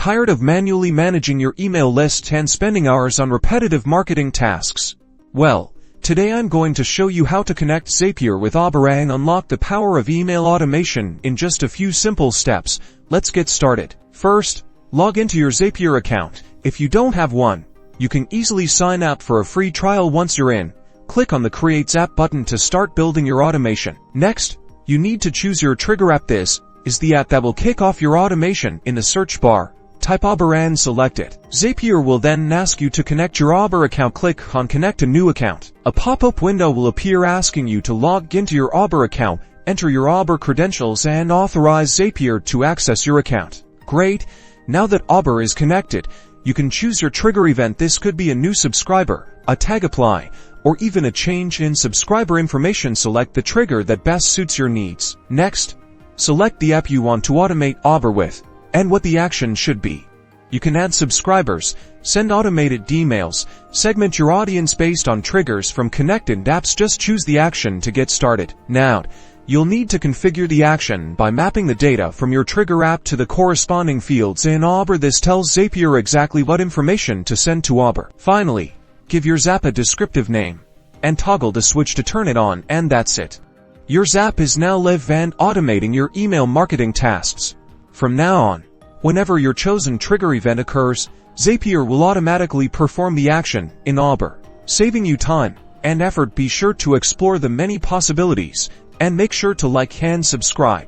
Tired of manually managing your email list and spending hours on repetitive marketing tasks? Well, today I'm going to show you how to connect Zapier with AWeber and unlock the power of email automation in just a few simple steps. Let's get started. First, log into your Zapier account. If you don't have one, you can easily sign up for a free trial. Once you're in, click on the Create Zap button to start building your automation. Next, you need to choose your trigger app. This is the app that will kick off your automation. In the search bar, type AWeber and select it. Zapier will then ask you to connect your AWeber account. Click on Connect a New Account. A pop-up window will appear asking you to log into your AWeber account, enter your AWeber credentials and authorize Zapier to access your account. Great! Now that AWeber is connected, you can choose your trigger event. This could be a new subscriber, a tag apply, or even a change in subscriber information. Select the trigger that best suits your needs. Next, select the app you want to automate AWeber with, and what the action should be. You can add subscribers, send automated emails, segment your audience based on triggers from connected apps. Just choose the action to get started. Now, you'll need to configure the action by mapping the data from your trigger app to the corresponding fields in AWeber. This tells Zapier exactly what information to send to AWeber. Finally, give your Zap a descriptive name, and toggle the switch to turn it on, and that's it. Your Zap is now live and automating your email marketing tasks. From now on, whenever your chosen trigger event occurs, Zapier will automatically perform the action in AWeber, saving you time and effort. Be sure to explore the many possibilities, and make sure to like and subscribe.